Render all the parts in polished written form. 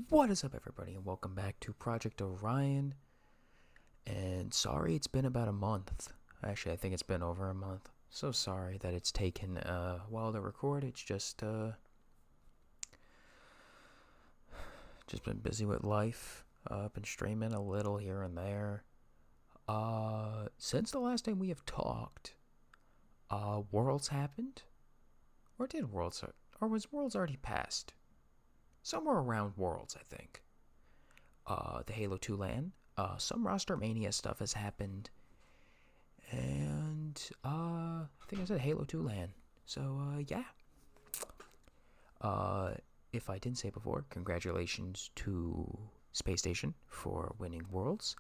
What is up, everybody, and welcome back to Project Orion. And sorry it's been about a month. Actually, I think it's been over a month. So sorry that it's taken a while to record. It's just been busy with life. Been streaming a little here and there. Since the last time we have talked, Worlds happened, or did Worlds, or was Worlds already passed? Somewhere around Worlds, I think. The Halo 2 LAN. Some roster mania stuff has happened, and I think I said Halo 2 LAN. So yeah. Uh, if I didn't say before, congratulations to Space Station for winning Worlds.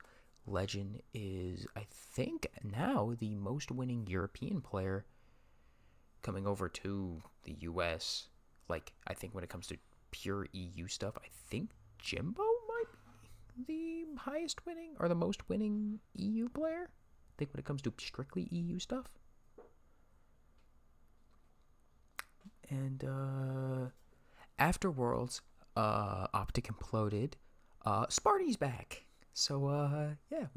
Legend is, I think, now the most winning European player coming over to the US. Like, I think when it comes to pure EU stuff, I think Jimbo might be the highest winning or the most winning EU player. I think when it comes to strictly EU stuff. And after Worlds, Optic imploded. Sparty's back. So yeah,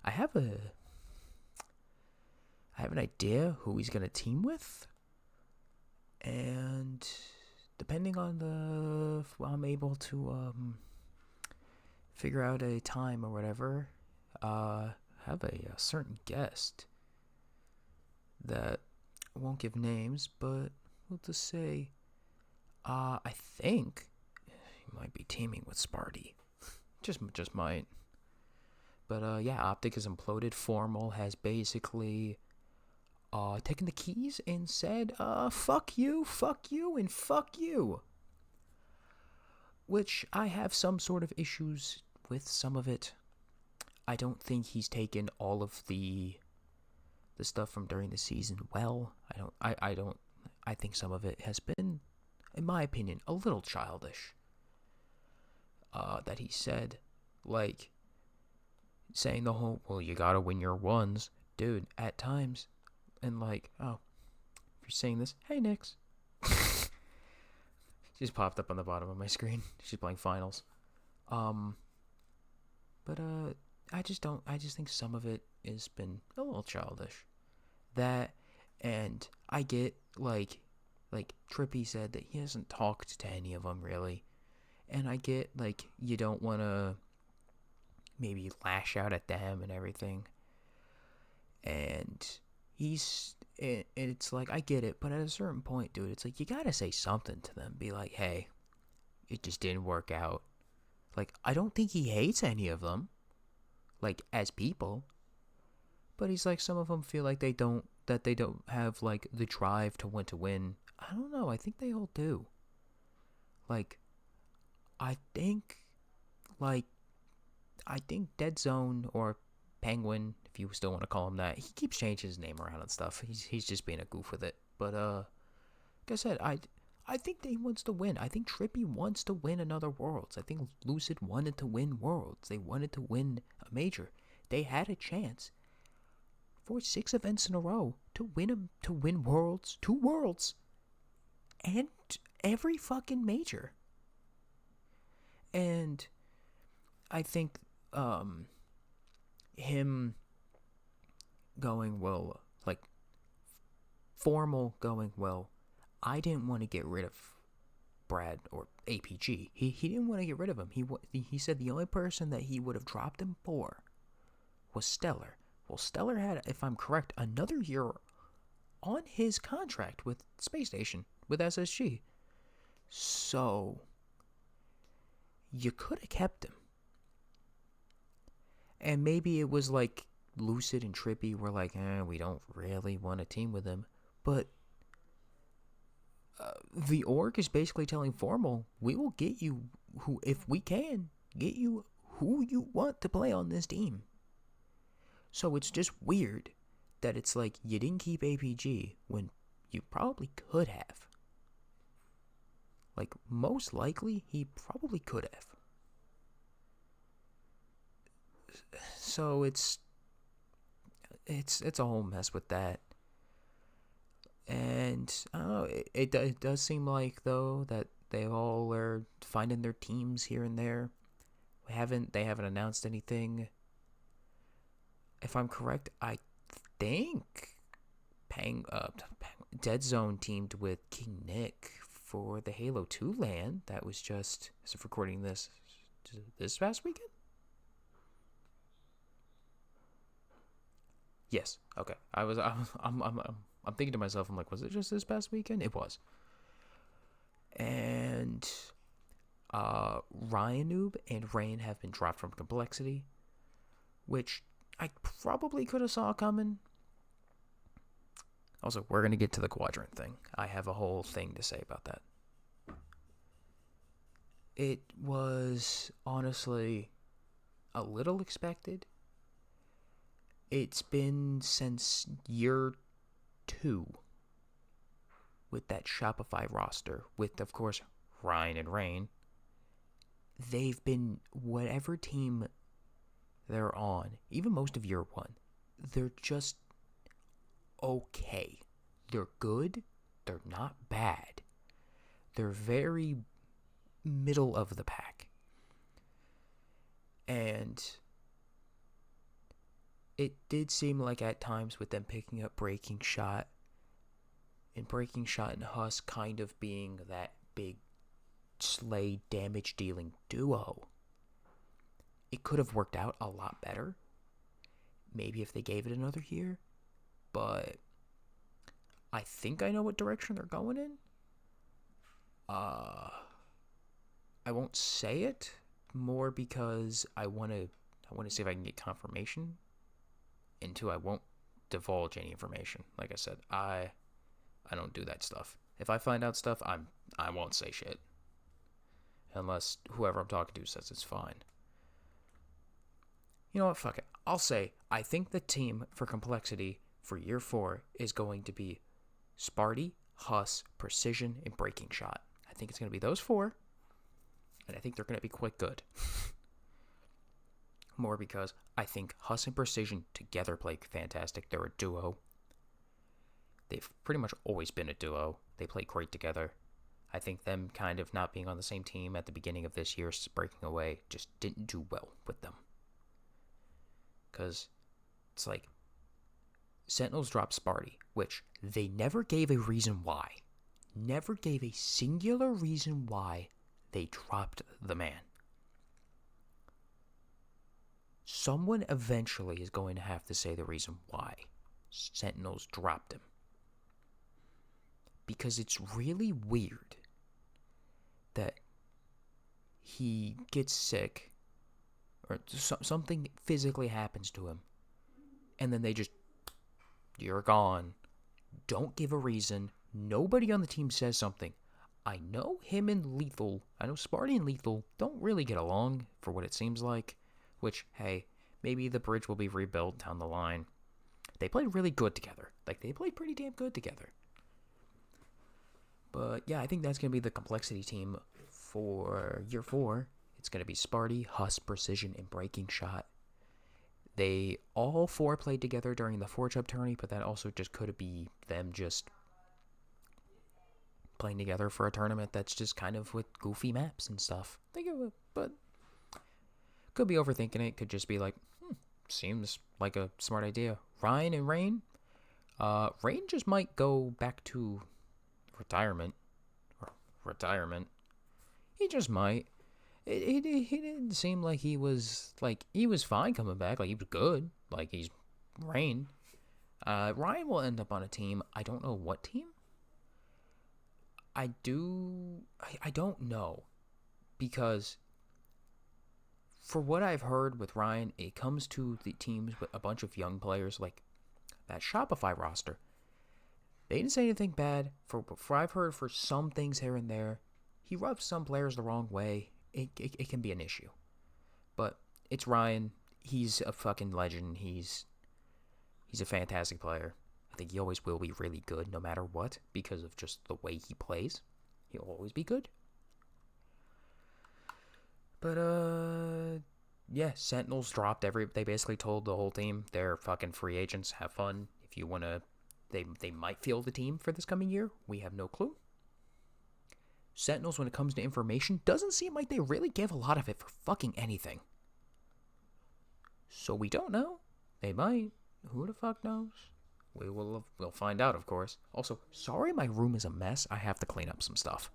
I have an idea who he's gonna team with, and depending on the if I'm able to figure out a time or whatever, have a certain guest that I won't give names, but we'll just say, I think he might be teaming with Sparty. Just might. But yeah, Optic has imploded. Formal has basically taken the keys and said, fuck you, and fuck you. Which I have some sort of issues with some of it. I don't think he's taken all of the stuff from during the season well. I think some of it has been, in my opinion, a little childish. That he said, like, saying the whole, well, you gotta win your ones. Dude, at times, and like, oh, if you're saying this, hey, Nix. She just popped up on the bottom of my screen. She's playing finals. Um, but I just don't. I just think some of it has been a little childish. That, and I get like Trippy said that he hasn't talked to any of them really, and I get like you don't want to maybe lash out at them and everything, and it's like I get it, but at a certain point, dude, it's like you gotta say something to them. Be like, hey, it just didn't work out. Like, I don't think he hates any of them, like as people, but he's like some of them feel like they don't have like the drive to want to win. I don't know. I think they all do. Like, I think like I think Dead Zone or Penguin, if you still want to call him that, he keeps changing his name around and stuff. He's just being a goof with it. But like I said, I think that he wants to win. I think Trippy wants to win another Worlds. I think Lucid wanted to win Worlds. They wanted to win a major. They had a chance for 6 events in a row to win Worlds, 2 Worlds, and every fucking major. And I think him going well, like formal going well. I didn't want to get rid of Brad or APG. He didn't want to get rid of him. He said the only person that he would have dropped him for was Stellar. Well, Stellar had, if I'm correct, another year on his contract with Space Station with SSG. So you could have kept him. And maybe it was like Lucid and Trippy were like, we don't really want to team with him. But the org is basically telling Formal, we will get you who, if we can, get you who you want to play on this team. So it's just weird that it's like you didn't keep APG when you probably could have. Like, most likely, he probably could have. So it's a whole mess with that. And I don't know, it does seem like, though, that They all are finding their teams here and there. They haven't announced anything. If I'm correct, I think Dead Zone teamed with King Nick for the Halo 2 LAN. That was just, as of recording this past weekend? Yes. Okay. I'm thinking to myself, I'm like, was it just this past weekend? It was. And Ryan Noob and Rain have been dropped from Complexity, which I probably could have saw coming. Also, we're going to get to the quadrant thing. I have a whole thing to say about that. It was honestly a little expected. It's been since year 2 with that Shopify roster, with, of course, Ryan and Rain. They've been whatever team they're on, even most of year 1, they're just okay. They're good. They're not bad. They're very middle of the pack. And it did seem like at times with them picking up Breaking Shot and Huss kind of being that big slay damage dealing duo, it could have worked out a lot better. Maybe if they gave it another year. But I think I know what direction they're going in. I won't say it more because I want to see if I can get confirmation. And 2, I won't divulge any information. Like I said, I don't do that stuff. If I find out stuff, I won't say shit. Unless whoever I'm talking to says it's fine. You know what? Fuck it. I'll say I think the team for Complexity for year 4 is going to be Sparty, Huss, Precision, and Breaking Shot. I think it's going to be those 4. And I think they're going to be quite good. More because I think Huss and Precision together play fantastic. They're a duo. They've pretty much always been a duo. They play great together. I think them kind of not being on the same team at the beginning of this year, breaking away, just didn't do well with them. Because it's like Sentinels dropped Sparty, which they never gave a reason why. Never gave a singular reason why they dropped the man. Someone eventually is going to have to say the reason why Sentinels dropped him. Because it's really weird that he gets sick or something physically happens to him and then they just, you're gone. Don't give a reason. Nobody on the team says something. I know Sparty and Lethal don't really get along for what it seems like. Which, hey, maybe the bridge will be rebuilt down the line. They played really good together. Like, they played pretty damn good together. But, yeah, I think that's going to be the Complexity team for year 4. It's going to be Sparty, Huss, Precision, and Breaking Shot. They all 4 played together during the Forge Up tourney, but that also just could be them just playing together for a tournament that's just kind of with goofy maps and stuff. But could be overthinking it. Could just be like, seems like a smart idea. Ryan and Rain. Rain just might go back to retirement. He just might. He didn't seem like he was fine coming back. Like, he was good. Like, he's Rain. Ryan will end up on a team. I don't know what team. I don't know. Because for what I've heard with Ryan, it comes to the teams with a bunch of young players, like that Shopify roster. They didn't say anything bad. For I've heard for some things here and there, he rubs some players the wrong way. It can be an issue. But it's Ryan. He's a fucking legend. He's a fantastic player. I think he always will be really good no matter what because of just the way he plays. He'll always be good. But, yeah, Sentinels dropped they basically told the whole team they're fucking free agents. Have fun. If you want to, they might field the team for this coming year. We have no clue. Sentinels, when it comes to information, doesn't seem like they really give a lot of it for fucking anything. So we don't know. They might. Who the fuck knows? We'll find out, of course. Also, sorry my room is a mess. I have to clean up some stuff.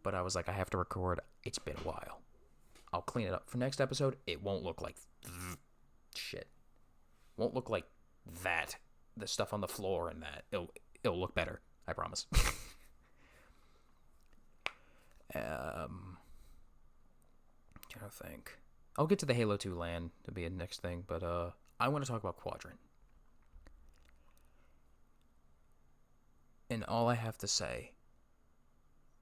But I was like, I have to record. It's been a while. I'll clean it up for next episode. It won't look like shit. Won't look like that. The stuff on the floor and that. It'll look better. I promise. Trying to think. I'll get to the Halo 2 LAN to be a next thing, but I want to talk about Quadrant. And all I have to say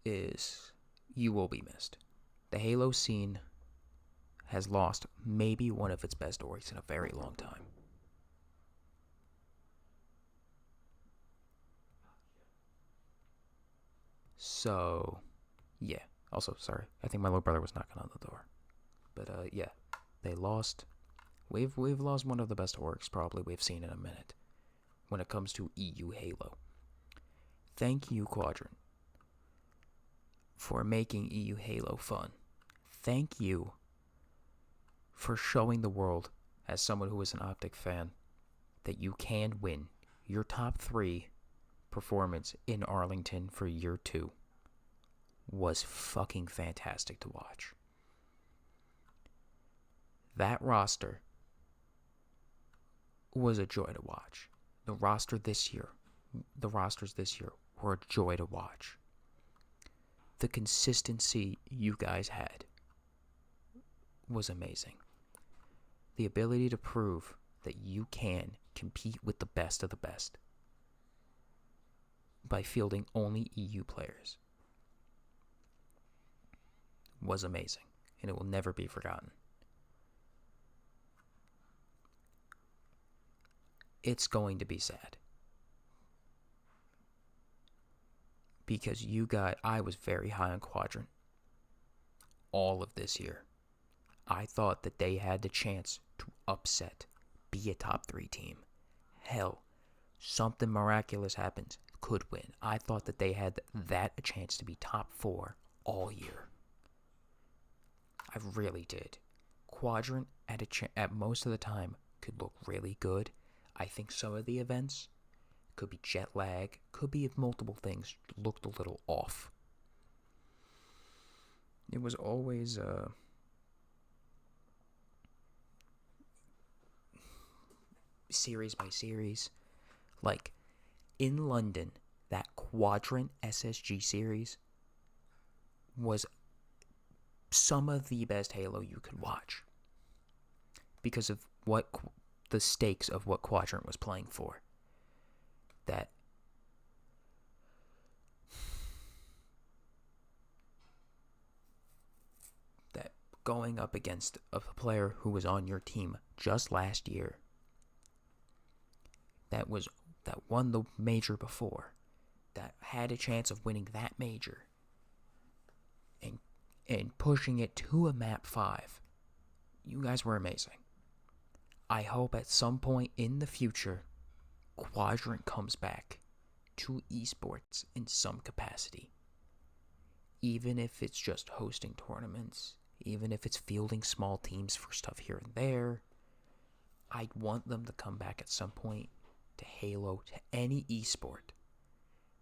is you will be missed. The Halo scene has lost maybe one of its best orgs in a very long time. So, yeah. Also, sorry. I think my little brother was knocking on the door. But, yeah. They lost. We've lost one of the best orgs probably we've seen in a minute when it comes to EU Halo. Thank you, Quadrant, for making EU Halo fun. Thank you for showing the world, as someone who is an Optic fan, that you can win. Your top 3 performance in Arlington for year 2 was fucking fantastic to watch. That roster was a joy to watch. The rosters this year were a joy to watch. The consistency you guys had was amazing. The ability to prove that you can compete with the best of the best by fielding only EU players was amazing, and it will never be forgotten. It's going to be sad. Because I was very high on Quadrant all of this year. I thought that they had the chance to upset, be a top 3 team. Hell, something miraculous happens, could win. I thought that they had that a chance to be top 4 all year. I really did. Quadrant at most of the time could look really good. I think some of the events, could be jet lag, could be multiple things, looked a little off. It was always series by series. Like, in London, that Quadrant SSG series was some of the best Halo you could watch. Because of what the stakes of what Quadrant was playing for. That going up against a player who was on your team just last year, that won the major before, that had a chance of winning that major, and pushing it to a map 5. You guys were amazing. I hope at some point in the future, Quadrant comes back to esports in some capacity. Even if it's just hosting tournaments, even if it's fielding small teams for stuff here and there, I'd want them to come back at some point to Halo, to any esport.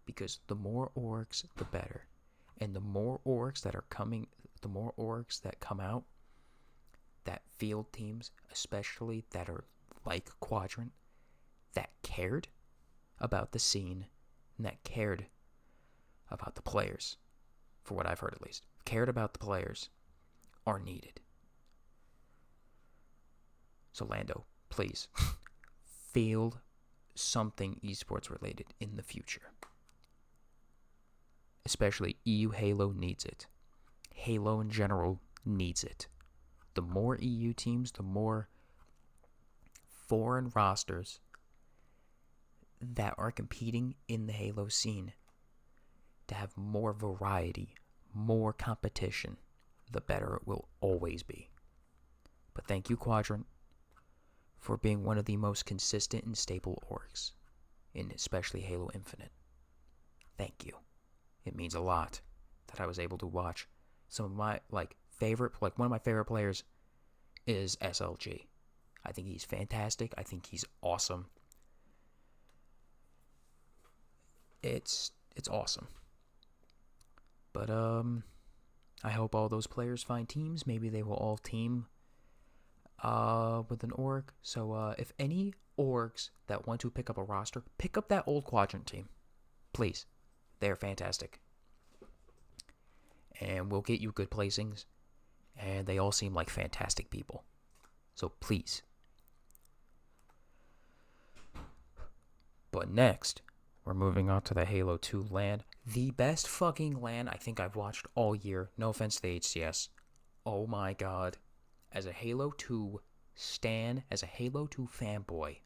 Because the more orgs, the better. And the more orgs that come out, that field teams, especially that are like Quadrant, that cared about the scene, and that cared about the players, for what I've heard at least, cared about the players, are needed. So Lando, please, field something esports related in the future. Especially EU Halo needs it. Halo in general needs it. The more EU teams, the more foreign rosters that are competing in the Halo scene, to have more variety, more competition, the better it will always be. But thank you, Quadrant, for being one of the most consistent and stable orgs, in especially Halo Infinite. Thank you. It means a lot. that I was able to watch. Some of my one of my favorite players is SLG. I think he's fantastic. I think he's awesome. It's awesome. But I hope all those players find teams. Maybe they will all team with an org. So if any orgs that want to pick up a roster, pick up that old Quadrant team. Please. They're fantastic. And we'll get you good placings. And they all seem like fantastic people. So please. But next, we're moving on to the Halo 2 LAN. The best fucking LAN I think I've watched all year. No offense to the HCS. Oh my god. As a Halo 2 stan, as a Halo 2 fanboy.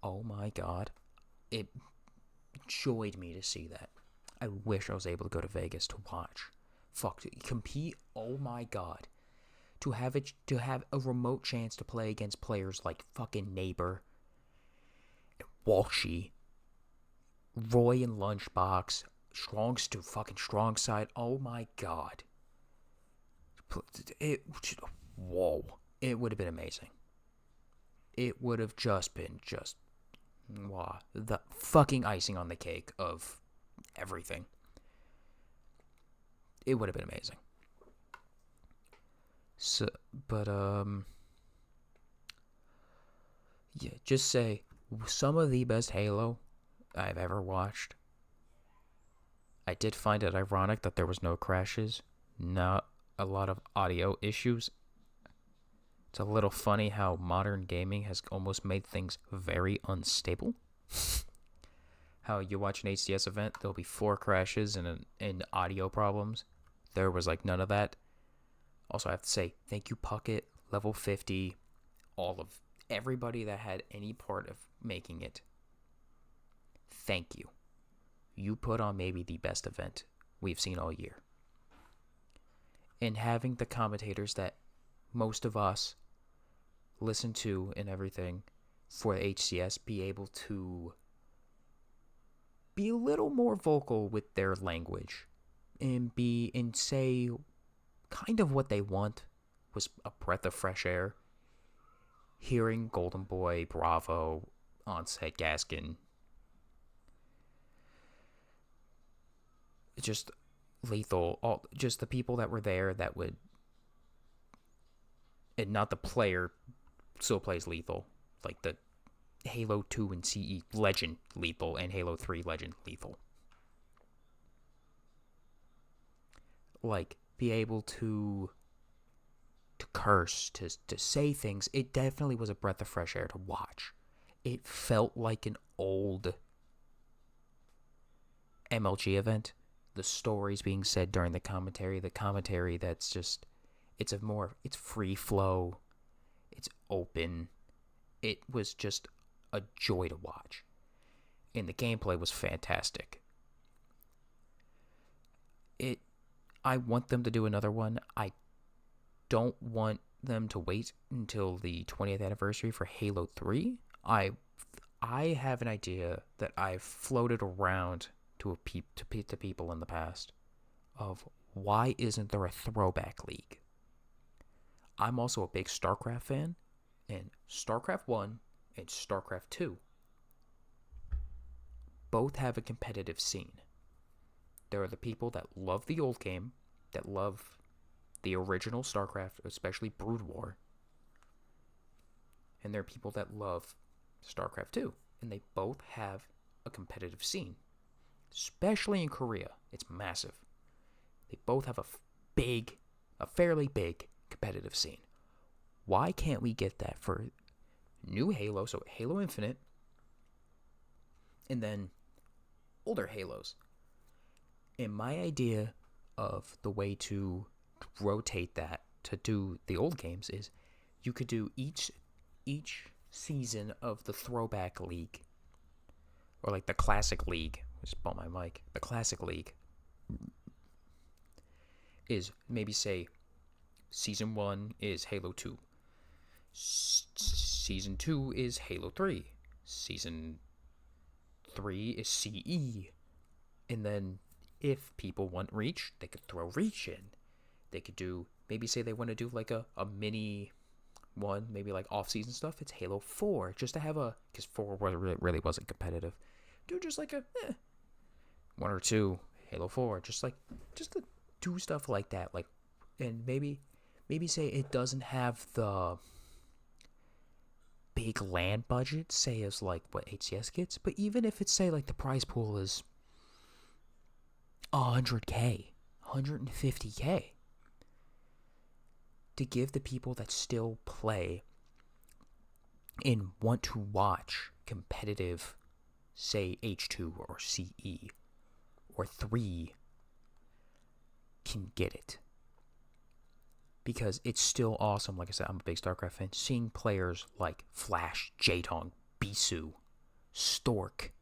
Oh my god. It joyed me to see that. I wish I was able to go to Vegas to watch. Fuck, to compete. Oh my god. To have a remote chance to play against players like fucking Neighbor, Walshy, Roy and Lunchbox, fucking Strong Side. Oh my god. Whoa. It would have been amazing. It would have been wow, the fucking icing on the cake of everything. It would have been amazing. So, but yeah, just say some of the best Halo I've ever watched. I did find it ironic that there was no crashes, not a lot of audio issues. It's a little funny how modern gaming has almost made things very unstable. How you watch an HCS event, there'll be 4 crashes and audio problems. There was like none of that. Also, I have to say, thank you, Puckett, Level 50, all of everybody that had any part of making it. Thank you. You put on maybe the best event we've seen all year. And having the commentators that most of us listen to and everything for HCS be able to be a little more vocal with their language and say kind of what they want was a breath of fresh air. Hearing Golden Boy, Bravo, Onset, Gaskin, just Lethal, just the people that were there that would, and not the player still plays Lethal, like the Halo 2 and CE Legend Lethal and Halo 3 Legend Lethal. Like, be able to curse, to say things. It definitely was a breath of fresh air to watch. It felt like an old MLG event. The stories being said during the commentary that's just, it's free flow, it's open. It was just a joy to watch. And the gameplay was fantastic. I want them to do another one. I don't want them to wait until the 20th anniversary for Halo 3. I have an idea that I've floated around to people in the past of why isn't there a throwback league? I'm also a big StarCraft fan, and StarCraft 1 and StarCraft 2 both have a competitive scene. There are the people that love the old game, that love the original StarCraft, especially Brood War. And there are people that love StarCraft 2. And they both have a competitive scene. Especially in Korea. It's massive. They both have a fairly big competitive scene. Why can't we get that for new Halo, so Halo Infinite, and then older Halos? And my idea of the way to rotate that to do the old games is you could do each season of the throwback league, or like the classic league. Just bump my mic. The classic league is maybe say season 1 is Halo 2. Season 2 is Halo 3. Season 3 is CE. And then if people want Reach, they could throw Reach in. They could do, maybe say they want to do like a mini one, maybe like off-season stuff. It's Halo 4, just to have a, because 4 really wasn't competitive. Do just like a, 1 or 2 Halo 4, just to do stuff like that. Like, and maybe say it doesn't have the big land budget, say as like what HCS gets, but even if it's say like the prize pool is 100K, 150K, to give the people that still play and want to watch competitive, say H2 or CE or 3, can get it. Because it's still awesome. Like I said, I'm a big StarCraft fan. Seeing players like Flash, Jaedong, Bisu, Stork,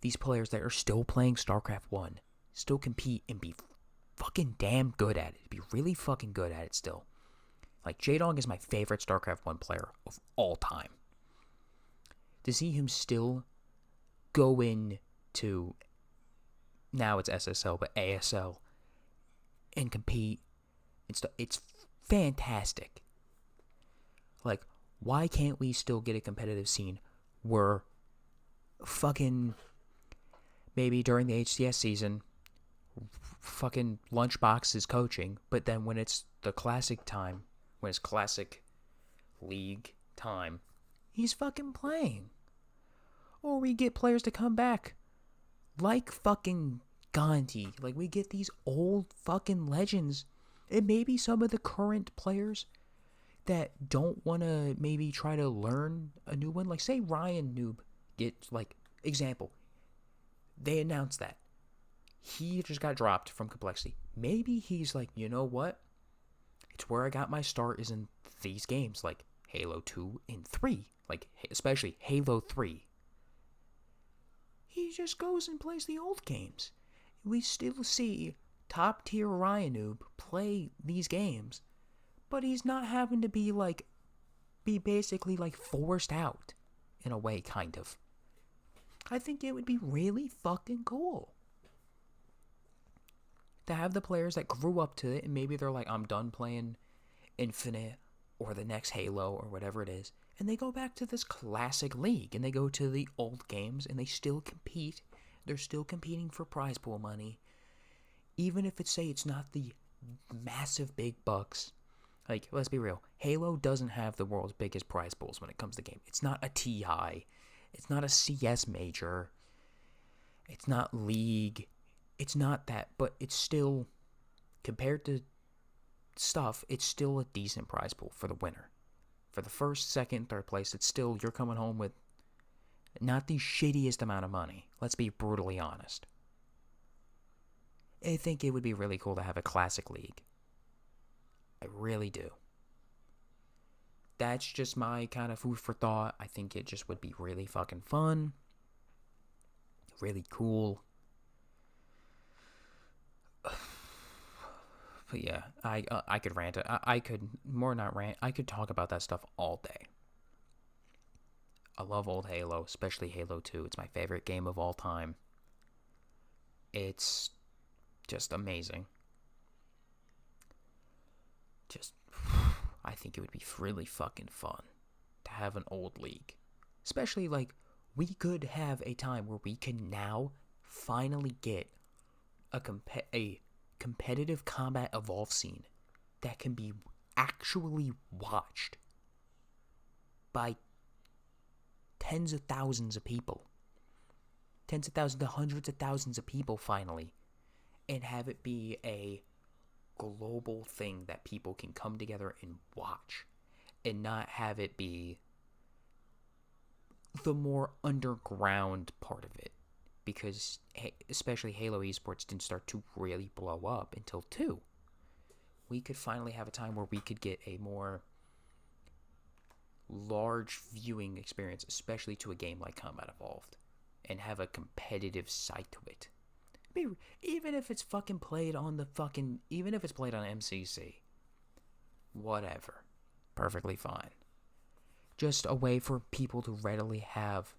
these players that are still playing StarCraft 1, still compete and be fucking damn good at it. Be really fucking good at it still. Like, Jaedong is my favorite StarCraft 1 player of all time. To see him still go into, now it's SSL, but ASL, and compete, it's fantastic. Like, why can't we still get a competitive scene where fucking, maybe during the HCS season, fucking Lunchbox is coaching, but then when it's the classic time, when it's classic league time, he's fucking playing. Or we get players to come back, like fucking Gandhi. Like, we get these old fucking legends, and maybe some of the current players that don't want to maybe try to learn a new one. Like, say Ryan Noob gets, like, example, they announced that he just got dropped from Complexity. Maybe he's like, you know what? It's where I got my start is in these games, like Halo 2 and 3. Like, especially Halo 3. He just goes and plays the old games. We still see top tier Orion Noob play these games, but he's not having to be basically like forced out in a way, kind of. I think it would be really fucking cool to have the players that grew up to it, and maybe they're like, I'm done playing Infinite or the next Halo or whatever it is, and they go back to this classic league, and they go to the old games, and they still compete. They're still competing for prize pool money, even if it's not the massive big bucks. Like, let's be real, Halo doesn't have the world's biggest prize pools when it comes to game. It's not a TI, it's not a CS major, it's not League, it's not that, but it's still, compared to stuff, it's still a decent prize pool for the winner. For the first, second, third place, it's still, you're coming home with not the shittiest amount of money. Let's be brutally honest. I think it would be really cool to have a classic league. I really do. That's just my kind of food for thought. I think it just would be really fucking fun. Really cool. But yeah, I could rant. I could more not rant. I could talk about that stuff all day. I love old Halo, especially Halo 2. It's my favorite game of all time. It's just amazing. I think it would be really fucking fun to have an old league. Especially, like, we could have a time where we can now finally get a competitive combat evolve scene that can be actually watched by tens of thousands of people. Tens of thousands to hundreds of thousands of people finally. And have it be a global thing that people can come together and watch. And not have it be the more underground part of it. Because especially Halo esports didn't start to really blow up until 2. We could finally have a time where we could get a more large viewing experience, especially to a game like Combat Evolved, and have a competitive side to it. Even if it's fucking played on even if it's played on MCC, whatever, perfectly fine. Just a way for people to readily have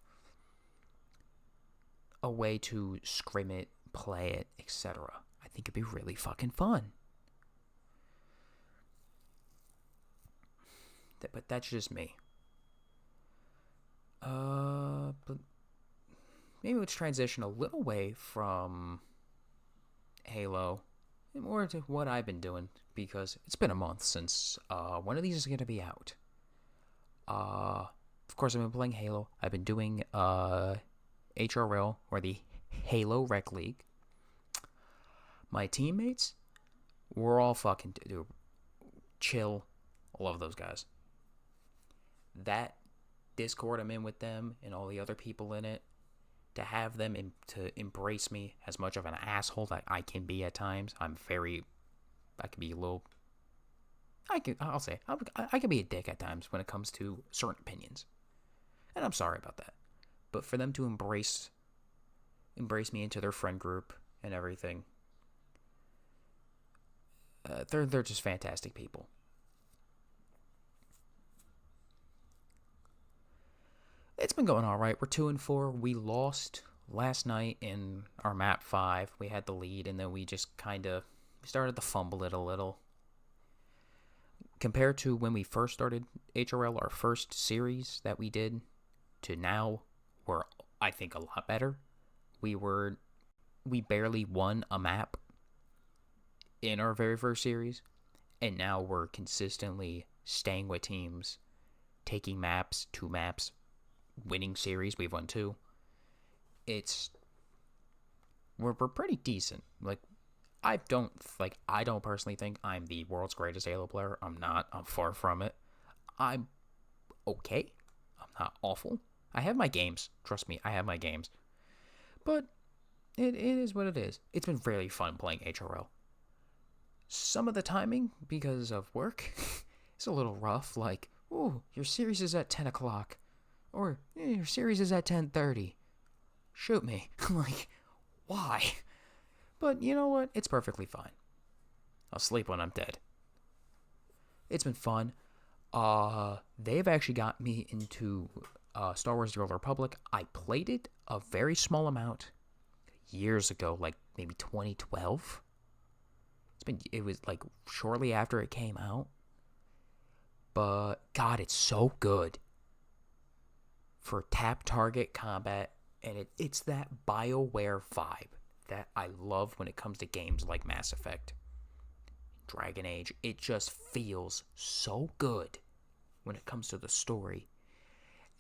a way to scrim it play it, etc. I think it'd be really fucking fun. But that's just me. But maybe let's transition a little away from Halo and more to what I've been doing, because it's been a month since one of these is going to be out. Of course, I've been playing Halo. I've been doing HRL, or the Halo Rec League. My teammates, we're all fucking chill. I love those guys. That Discord I'm in with them and all the other people in it, to have them to embrace me as much of an asshole that I can be at times. I can be a little, I can be a dick at times when it comes to certain opinions. And I'm sorry about that. But for them to embrace me into their friend group and everything, they're just fantastic people. It's been going all right. We're 2-4. We lost last night in our map 5. We had the lead, and then we just kind of started to fumble it a little. Compared to when we first started HRL, our first series that we did, to now, we're, I think, a lot better. We barely won a map in our very first series, and now we're consistently staying with teams, taking maps, 2 maps, winning series. We've won 2. We're pretty decent. Like, I don't personally think I'm the world's greatest Halo player. I'm not. I'm far from it. I'm okay. I'm not awful. I have my games. Trust me, I have my games. But it is what it is. It's been really fun playing HRL. Some of the timing, because of work, is a little rough. Like, ooh, your series is at 10 o'clock. Or, your series is at 10:30. Shoot me. I'm like, why? But you know what? It's perfectly fine. I'll sleep when I'm dead. It's been fun. They've actually got me into Star Wars The Old Republic. I played it a very small amount years ago, like maybe 2012. It was like shortly after it came out. But God, it's so good for tap target combat, and it's that BioWare vibe that I love when it comes to games like Mass Effect, Dragon Age. It just feels so good when it comes to the story.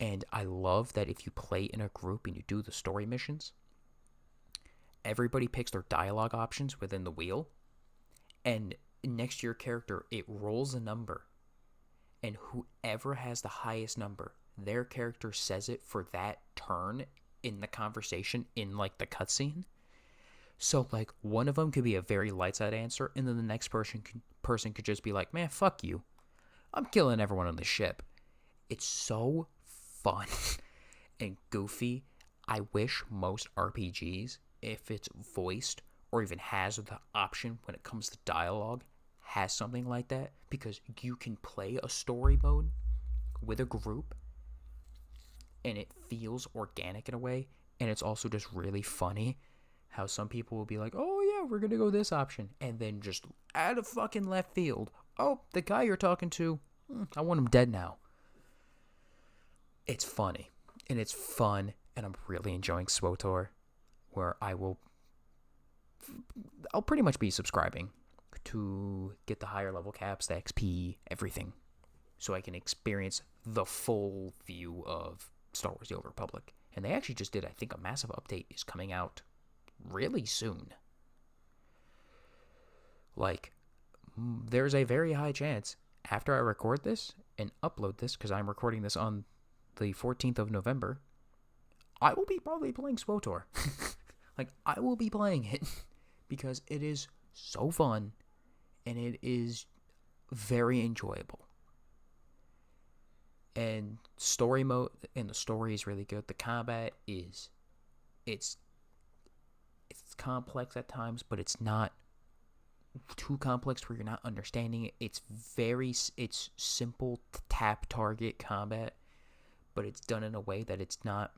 And I love that if you play in a group and you do the story missions, everybody picks their dialogue options within the wheel, and next to your character, it rolls a number, and whoever has the highest number, their character says it for that turn in the conversation, in like the cutscene. So like one of them could be a very light side answer, and then the next person could just be like, man, fuck you, I'm killing everyone on the ship. It's so fun and goofy. I wish most RPGs, if it's voiced or even has the option when it comes to dialogue, has something like that, because you can play a story mode with a group and it feels organic in a way, and it's also just really funny how some people will be like, oh yeah, we're gonna go this option, and then just out of fucking left field, oh, the guy you're talking to, I want him dead now. It's funny, and it's fun, and I'm really enjoying SWTOR, where I'll pretty much be subscribing to get the higher level caps, the XP, everything, so I can experience the full view of Star Wars The Old Republic. And they actually just did, I think, a massive update is coming out really soon. Like, there's a very high chance after I record this and upload this, because I'm recording this on the 14th of November, I will be probably playing SWTOR. Like, I will be playing it because it is so fun and it is very enjoyable. And story mode, and the story is really good. The combat is, it's complex at times, but it's not too complex where you're not understanding it. It's simple tap target combat, but it's done in a way that it's not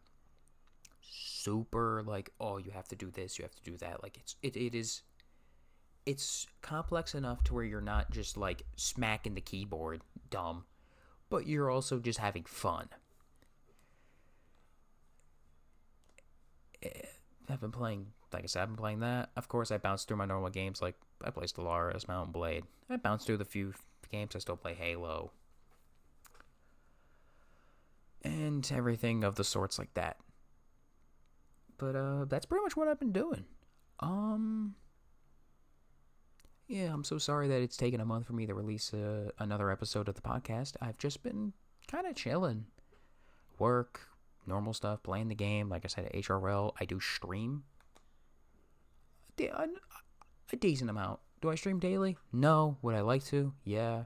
super like, oh, you have to do this, you have to do that. Like it's complex enough to where you're not just like smacking the keyboard dumb, but you're also just having fun. I've been playing, like I said, I've been playing that. Of course, I bounced through my normal games. Like, I play Stellaris, Mountain Blade. I bounced through the few games. I still play Halo. And everything of the sorts like that. But, that's pretty much what I've been doing. Um, yeah, I'm so sorry that it's taken a month for me to release another episode of the podcast. I've just been kind of chilling. Work, normal stuff, playing the game. Like I said, HRL. I do stream a decent amount. Do I stream daily? No. Would I like to? Yeah.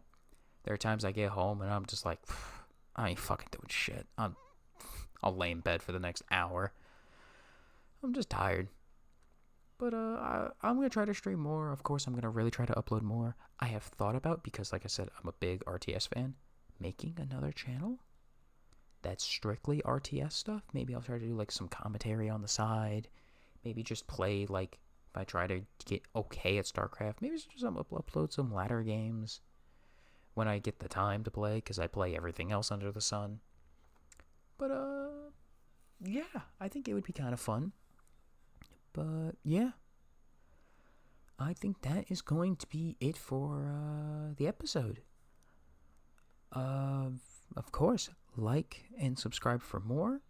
There are times I get home and I'm just like, I ain't fucking doing shit. I'll lay in bed for the next hour. I'm just tired. But I'm gonna try to stream more. Of course, I'm gonna really try to upload more. I have thought about, because like I said, I'm a big RTS fan, making another channel that's strictly RTS stuff. Maybe I'll try to do like some commentary on the side. Maybe just play like, if I try to get okay at StarCraft, maybe just upload some ladder games when I get the time to play, because I play everything else under the sun. But yeah, I think it would be kind of fun. But yeah, I think that is going to be it for the episode. Of course, like and subscribe for more.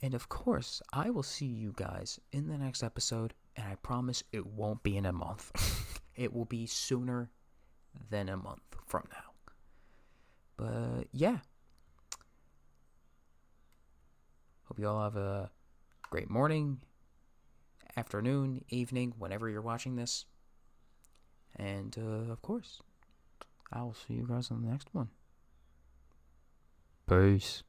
And of course, I will see you guys in the next episode, and I promise it won't be in a month. It will be sooner than a month from now. But yeah. Hope you all have a great morning, afternoon, evening, whenever you're watching this. And of course, I will see you guys on the next one. Peace.